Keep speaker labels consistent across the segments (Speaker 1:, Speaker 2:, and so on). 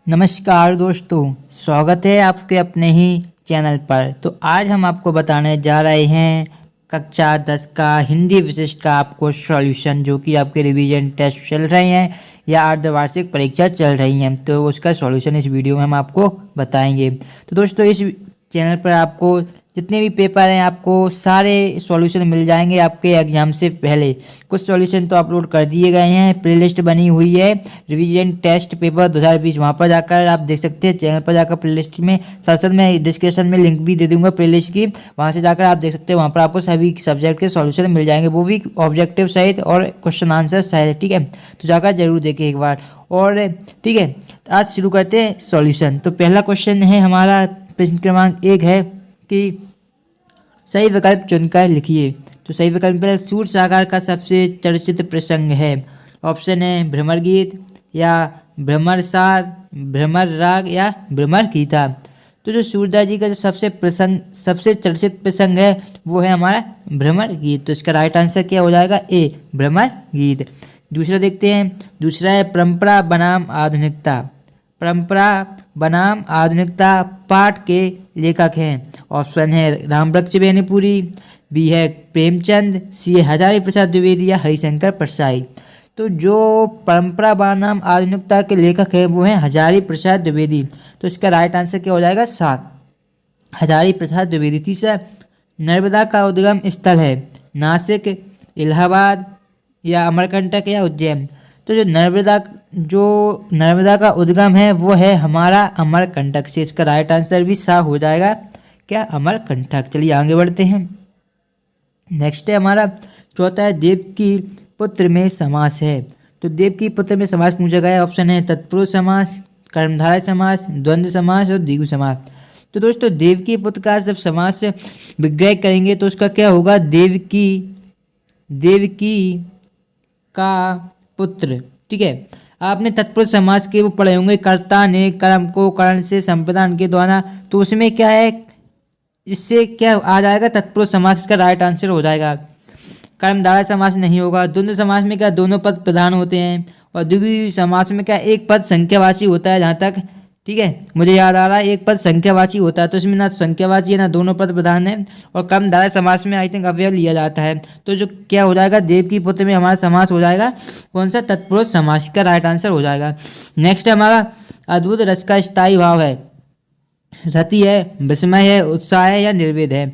Speaker 1: नमस्कार दोस्तों, स्वागत है आपके अपने ही चैनल पर। तो आज हम आपको बताने जा रहे हैं कक्षा 10 का हिंदी विशिष्ट का आपको सॉल्यूशन, जो कि आपके रिवीजन टेस्ट चल रहे हैं या अर्धवार्षिक परीक्षा चल रही हैं, तो उसका सॉल्यूशन इस वीडियो में हम आपको बताएंगे। तो दोस्तों, इस चैनल पर आपको जितने भी पेपर हैं आपको सारे सॉल्यूशन मिल जाएंगे आपके एग्जाम से पहले। कुछ सॉल्यूशन तो अपलोड कर दिए गए हैं, प्लेलिस्ट बनी हुई है रिवीजन टेस्ट पेपर 2020, वहाँ पर जाकर आप देख सकते हैं। चैनल पर जाकर प्लेलिस्ट में साथ साथ मैं डिस्क्रिप्शन में लिंक भी दे दूंगा प्लेलिस्ट की, वहाँ से जाकर आप देख सकते हैं। वहाँ पर आपको सभी सब्जेक्ट के सॉल्यूशन मिल जाएंगे, वो भी ऑब्जेक्टिव सहित और क्वेश्चन आंसर सहित। ठीक है, तो जाकर जरूर देखें एक बार। और ठीक है, आज शुरू करते हैं सॉल्यूशन। तो पहला क्वेश्चन है हमारा, प्रश्न क्रमांक 1 है कि सही विकल्प चुनकर लिखिए। तो सही विकल्प पर सूर सागर का सबसे चर्चित प्रसंग है। ऑप्शन है भ्रमर गीत या भ्रमर सार, भ्रमर राग या भ्रमर गीता। तो जो सूरदास जी का जो सबसे चर्चित प्रसंग है वो है हमारा भ्रमर गीत। तो इसका राइट आंसर क्या हो जाएगा? ए, भ्रमर गीत। दूसरा देखते हैं, दूसरा है परंपरा बनाम आधुनिकता। परंपरा बनाम आधुनिकता पाठ के लेखक हैं। ऑप्शन है रामवृक्ष बेनीपुरी, बी है प्रेमचंद, सी है हजारी प्रसाद द्विवेदी या हरिशंकर परसाई। तो जो परंपरा बनाम आधुनिकता के लेखक हैं वो हैं हजारी प्रसाद द्विवेदी। तो इसका राइट आंसर क्या हो जाएगा? 7, हजारी प्रसाद द्विवेदी। तीसरा, नर्मदा का उद्गम स्थल है नासिक, इलाहाबाद या अमरकंटक या उज्जैन। तो जो नर्मदा का उद्गम है वो है हमारा अमरकंटक से। इसका राइट आंसर भी सा हो जाएगा क्या? अमरकंटक। चलिए आगे बढ़ते हैं। नेक्स्ट है हमारा चौथा है देव की पुत्र में समास है। तो देव की पुत्र में समास पूछा गया है। ऑप्शन है तत्पुरुष समास, कर्मधारय समास, द्वंद्व समास और द्विगु समास। तो दोस्तों, देव की पुत्र का जब समास से विग्रह करेंगे तो उसका क्या होगा? देव की का पुत्र। ठीक है, आपने तत्पुरुष समास के वो पढ़े होंगे, कर्ता ने कर्म को कर्ण से संप्रदान के द्वारा। तो उसमें क्या है, इससे क्या आ जाएगा? तत्पुरुष समास। इसका राइट आंसर हो जाएगा। कर्मधारय समास नहीं होगा। द्वंद्व समास में क्या दोनों पद प्रधान होते हैं, और द्विगु समास में क्या एक पद संख्यावाची होता है। जहाँ तक ठीक है मुझे याद आ रहा है, एक पद संख्यावाची होता है, तो इसमें ना संख्यावाची है ना दोनों पद प्रधान है। और कर्मधारय समास में आई थिंक अव्यय लिया जाता है। तो जो क्या हो जाएगा, देव की पुत्र में हमारा समास हो जाएगा कौन सा? तत्पुरुष समास का राइट आंसर हो जाएगा। नेक्स्ट है हमारा अद्भुत रस का स्थायी भाव है। रति है, विस्मय है, उत्साह है या निर्वेद है।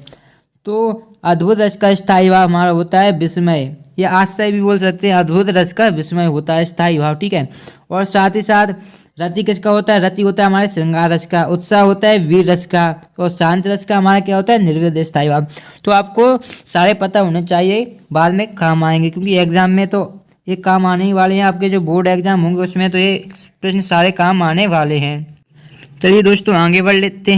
Speaker 1: तो अद्भुत रस का स्थायी भाव हमारा होता है विस्मय, या आश्चर्य भी बोल सकते हैं। अद्भुत रस का विस्मय होता है स्थायी भाव। ठीक है, और साथ ही साथ रति किसका होता है? रति होता है हमारे श्रृंगार रस का, उत्साह होता है वीर रस का, और शांत रस का हमारा क्या होता है? निर्वेद स्थायी भाव। तो आपको सारे पता होने चाहिए, बाद में काम आएंगे, क्योंकि एग्जाम में तो ये काम आने ही वाले हैं। आपके जो बोर्ड एग्जाम होंगे उसमें तो ये प्रश्न सारे काम आने वाले हैं। चलिए दोस्तों आगे बढ़ते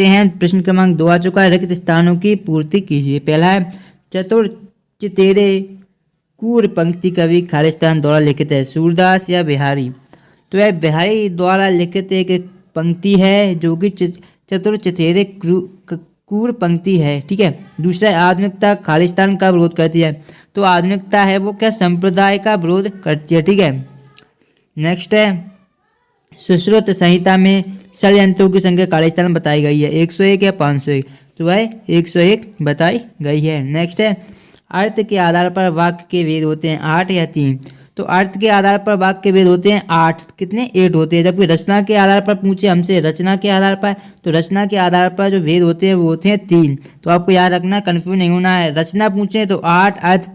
Speaker 1: हैं। प्रश्न क्रमांक 2 आ चुका है, रिक्त स्थानों की पूर्ति कीजिए। पहला है चतुर चितेरे कूर पंक्ति कवि खालिस्तान द्वारा लिखित है, सूरदास या बिहारी। तो यह बिहारी द्वारा लिखित एक पंक्ति है जो कि चतुर चितेरे कूर पंक्ति है। ठीक है, दूसरा आधुनिकता खालिस्तान का विरोध करती है। तो आधुनिकता है वो क्या? संप्रदाय का विरोध करती है। ठीक है, नेक्स्ट है सुश्रुत संहिता में षड्यंत्रों की संख्या खालिस्तान बताई गई है, 101 या 501। तो वह 101 बताई गई है। नेक्स्ट है अर्थ के आधार पर वाक्य के भेद होते हैं 8 या 3। तो अर्थ के आधार पर वाक्य के भेद होते हैं 8, कितने? 8 होते हैं। जबकि रचना के आधार पर पूछे हमसे रचना के आधार पर, तो रचना के आधार पर जो भेद होते हैं वो होते हैं 3। तो आपको याद रखना, कंफ्यूज नहीं होना है। रचना पूछे तो 8, अर्थ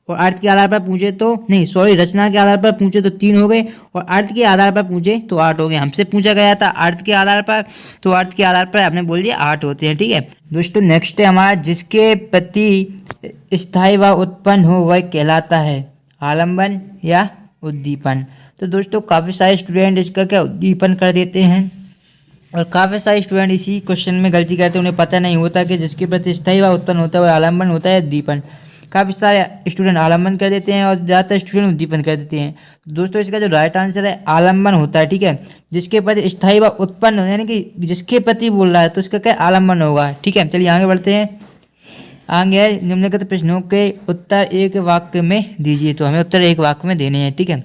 Speaker 1: और अर्थ के आधार पर पूछे तो नहीं, सॉरी, रचना के आधार पर पूछे तो 3 हो गए, और अर्थ के आधार पर पूछे तो 8 हो गए। हमसे पूछा गया था अर्थ के आधार पर, तो अर्थ के आधार पर आपने बोल दिया 8 होते हैं। ठीक है दोस्तों, नेक्स्ट है हमारा जिसके प्रति स्थायी व उत्पन्न हो वह कहलाता है आलम्बन या उद्दीपन। तो दोस्तों काफ़ी सारे स्टूडेंट इसका क्या उद्दीपन कर देते हैं, और काफ़ी सारे स्टूडेंट इसी क्वेश्चन में गलती करते हैं। उन्हें पता नहीं होता कि जिसके प्रति स्थायी व उत्पन्न होता है वह आलम्बन होता है उद्दीपन। काफ़ी सारे स्टूडेंट आलम्बन कर देते हैं और ज़्यादातर स्टूडेंट उद्दीपन कर देते हैं। दोस्तों इसका जो राइट आंसर है आलम्बन होता है। ठीक है, जिसके प्रति स्थायी व उत्पन्न यानी कि जिसके प्रति बोल रहा है तो इसका क्या आलम्बन होगा। ठीक है, चलिए आगे बढ़ते हैं। आगे है निम्नलिखित प्रश्नों के उत्तर एक वाक्य में दीजिए। तो हमें उत्तर एक वाक्य में देने हैं। ठीक है,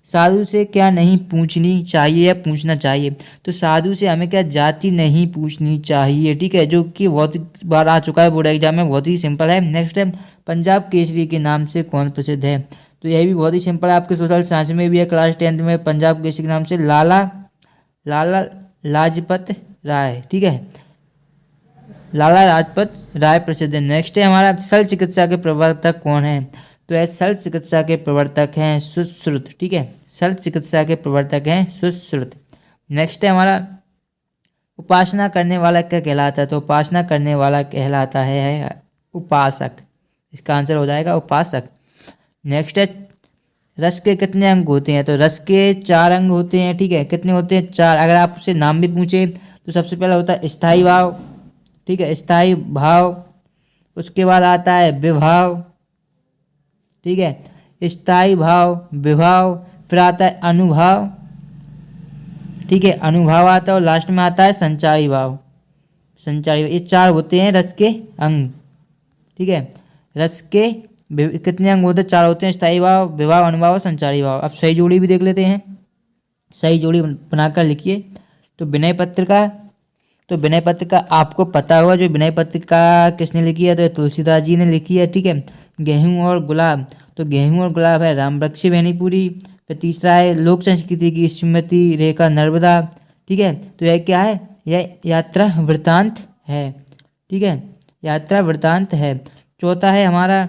Speaker 1: साधु से क्या नहीं पूछनी चाहिए या पूछना चाहिए? तो साधु से हमें क्या जाति नहीं पूछनी चाहिए, ठीक है, जो कि बहुत बार आ चुका है बोर्ड एग्जाम में, बहुत ही सिंपल है। नेक्स्ट है, पंजाब केसरी के नाम से कौन प्रसिद्ध है? तो यह भी बहुत ही सिंपल है, आपके सोशल साइंस में भी है, क्लास 10th में, पंजाब केसरी के नाम से लाला लाला लाजपत राय, ठीक है, लाला लाजपत राय प्रसिद्ध है। नेक्स्ट है हमारा, शल्य चिकित्सा के प्रवर्तक कौन है? तो यह शल्य चिकित्सा के प्रवर्तक हैं सुश्रुत, ठीक है, शल्य चिकित्सा के प्रवर्तक हैं सुश्रुत। नेक्स्ट है हमारा, उपासना करने वाला क्या कहलाता है? तो उपासना करने वाला कहलाता है उपासक, इसका आंसर हो जाएगा उपासक। नेक्स्ट है, रस के कितने अंग होते हैं? तो रस के 4 अंग होते हैं, ठीक है, कितने होते हैं? 4। अगर आपसे नाम भी पूछे तो सबसे पहला होता है स्थायी भाव, ठीक है, स्थायी भाव, उसके बाद आता है विभाव, ठीक है, स्थायी भाव, विभाव, फिर आता है अनुभाव, ठीक है, अनुभाव आता है, और लास्ट में आता है संचारी भाव, संचारी भाव। ये 4 होते हैं रस के अंग, ठीक है, रस के कितने अंग होते हैं? 4 होते हैं, स्थायी भाव, विभाव, अनुभाव और संचारी भाव। अब सही जोड़ी भी देख लेते हैं, सही जोड़ी बनाकर लिखिए। तो विनय पत्रिका, तो विनय पत्रिका आपको पता होगा, जो विनय पत्रिका किसने लिखी है? तो तुलसीदास जी ने लिखी है, ठीक है। गेहूं और गुलाब, तो गेहूं और गुलाब है रामबख्शी बेनीपुरी। फिर तीसरा है लोक संस्कृति की स्मृति रेखा नर्मदा, ठीक है, तो यह क्या है? यह यात्रा वृत्तांत है, ठीक है, यात्रा वृत्तांत है। चौथा है हमारा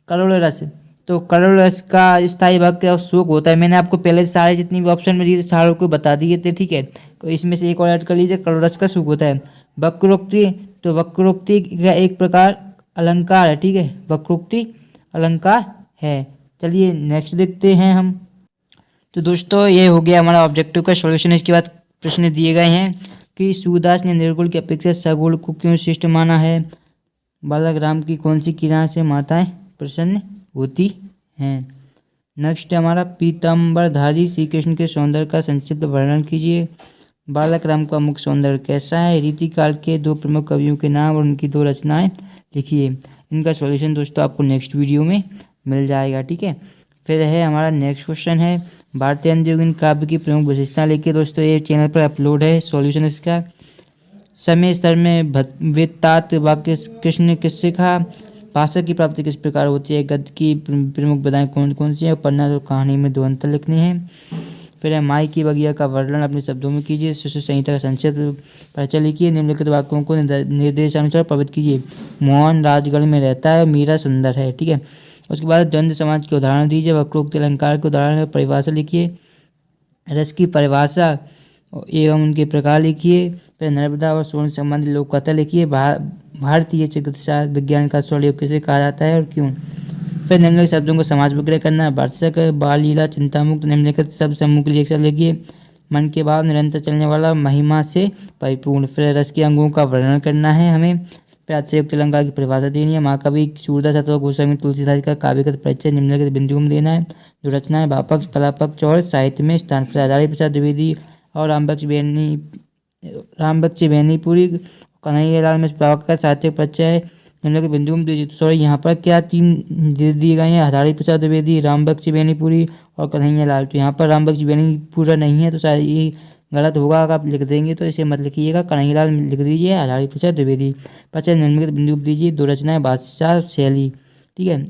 Speaker 1: करुण रस, तो करुण रस का स्थायी भाग क्या शोक होता है? मैंने आपको पहले सारे जितनी भी ऑप्शन में दिए थे सारों को बता दिए थे, ठीक है, तो इसमें से एक और ऐड कर लीजिए, करुण रस का शोक होता है। वक्रोक्ति, तो वक्रोक्ति का एक प्रकार अलंकार है, ठीक है, वक्रोक्ति अलंकार है। चलिए नेक्स्ट देखते हैं हम। तो दोस्तों ये हो गया हमारा ऑब्जेक्टिव का सॉल्यूशन। इसके बाद प्रश्न दिए गए हैं कि सूरदास ने निर्गुण की अपेक्षा सगुण को क्यों श्रेष्ठ माना है? बालक राम की कौन सी किरण से माताएं प्रसन्न होती हैं? नेक्स्ट हमारा पीताम्बरधारी श्री कृष्ण के सौंदर्य का संक्षिप्त वर्णन कीजिए। बालक राम का मुख्य सौंदर्य कैसा है? रीतिकाल के 2 प्रमुख कवियों के नाम और उनकी 2 रचनाएं लिखिए। इनका सॉल्यूशन दोस्तों आपको नेक्स्ट वीडियो में मिल जाएगा, ठीक है। फिर है हमारा नेक्स्ट क्वेश्चन है, भारतीय अंत्ययोगिनी काव्य की प्रमुख विशेषता लिखिए। दोस्तों ये चैनल पर अपलोड है सॉल्यूशन इसका। समय स्तर में वेत्तात वाक्य कृष्ण ने किससे कहा? भाषा की प्राप्ति किस प्रकार होती है? गद्य की प्रमुख विधाएं कौन कौन सी है? उपन्यास और कहानी में 2 अंतर लिखने हैं। फिर है माई की बगिया का वर्णन अपने शब्दों में कीजिए। शिशु संहिता का संक्षिप्त परिचय लिखिए। निम्नलिखित वाक्यों को निर्देशानुसार प्रवृत्त कीजिए। मोहन राजगढ़ में रहता है, मीरा सुंदर है, ठीक है। उसके बाद द्वंद्व समाज के उदाहरण दीजिए। वक्रोक्ति अलंकार के उदाहरण में परिभाषा लिखिए। रस की परिभाषा एवं उनके प्रकार लिखिए। फिर नर्मदा और स्वर्ण संबंधित लोक कथा लिखिए। भारतीय चिकित्सा विज्ञान का स्वरयोग किसे कहा जाता है और क्यों? फिर निम्नलिखित शब्दों को समाज विग्रह करना। वार्षिक, बाल लीला, चिंतामुक्त, निम्नलिखित सब समूह के लिए एक शब्द लिखिए। मन के बाद निरंतर चलने वाला, महिमा से परिपूर्ण। फिर रस के अंगों का वर्णन करना है हमें। फिर अतिशयोक्त अलंकार की परिभाषा देनी है। महाकवि सूरदास अथवा गोस्वामी तुलसीदास का काव्यगत परिचय निम्नलिखित बिंदुओं में देना है। जो रचनाएं भावपक्ष, कलापक्ष और साहित्य में स्थान। फिर हजारी प्रसाद द्विवेदी और रामबख्शी बेनीपुरी, कन्हैया लाल में का साहित्यिक परिचय है निम्नलिखित बिंदुओं में दीजिए। सॉरी यहाँ पर क्या 3 दिए गए हैं? हजारी प्रसाद द्विवेदी, रामबख्शी बेनीपुरी और कन्हैया लाल। तो यहाँ पर रामबख्शी बेनीपुरा नहीं है, तो शायद ये गलत होगा। अगर आप लिख देंगे तो इसे मत लिखिएगा, कन्हैया लाल लिख दीजिए, हजारी प्रसाद द्विवेदी। परिचय निम्नलिखित बिंदु दीजिए। 2 रचनाएं, भाषा शैली, ठीक है,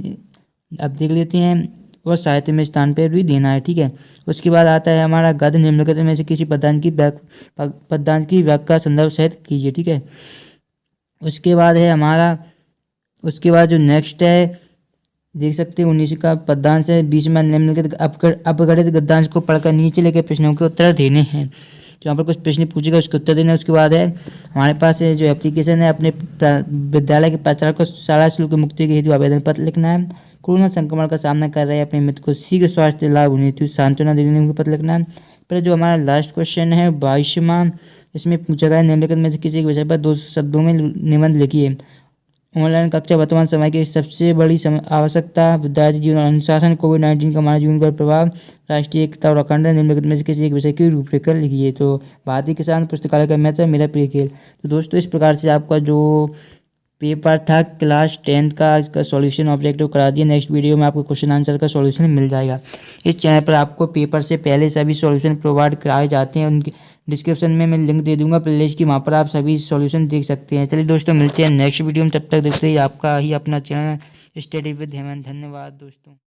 Speaker 1: अब देख लेते हैं। और साहित्य में स्थान पर भी देना है, ठीक है। उसके बाद आता है हमारा गद्य। निम्नलिखित में से किसी पद्यांश की व्याख्या संदर्भ सहित कीजिए, ठीक है। उसके बाद है हमारा, उसके बाद जो नेक्स्ट है देख सकते हैं 19 का पद्यांश है। 20 में निम्नलिखित अपगणित गद्यांश को पढ़कर नीचे लेके प्रश्नों के उत्तर देने हैं। तो यहाँ पर कुछ प्रश्न पूछेगा, उसके उत्तर देना है। उसके बाद है हमारे पास है जो एप्लीकेशन है, अपने विद्यालय के प्राचार्य को शाला शुल्क मुक्ति के हेतु आवेदन पत्र लिखना है। कोरोना संक्रमण का सामना कर रहे अपने मित्र को शीघ्र स्वास्थ्य लाभ होने हेतु सांत्वना देने को पत्र लिखना है। फिर जो हमारा लास्ट क्वेश्चन है 22वां, इसमें पूछा गया निम्नलिखित में से किसी एक विषय पर 2 शब्दों में निबंध लिखिए। ऑनलाइन कक्षा वर्तमान समय की सबसे बड़ी आवश्यकता, विद्यार्थी जीवन और अनुशासन, कोविड-19 का हमारे जीवन पर प्रभाव, राष्ट्रीय एकता और अखंडता। निम्नलिखित में से किसी एक विषय की रूपरेखा लिखिए। तो भारतीय किसान, पुस्तकालय का महत्व, मेरा प्रिय खेल। तो दोस्तों इस प्रकार से आपका जो पेपर था क्लास 10th का, इसका सॉल्यूशन ऑब्जेक्टिव करा दिया। नेक्स्ट वीडियो में आपको क्वेश्चन आंसर का सॉल्यूशन मिल जाएगा। इस चैनल पर आपको पेपर से पहले सभी सॉल्यूशन प्रोवाइड कराए जाते हैं। उनकी डिस्क्रिप्शन में मैं लिंक दे दूंगा प्लेलिस्ट की, वहाँ पर आप सभी सॉल्यूशन देख सकते हैं। चलिए दोस्तों, मिलते हैं नेक्स्ट वीडियो में, तब तक देखते ही आपका ही अपना चैनल स्टडी विद हेमंत। धन्यवाद दोस्तों।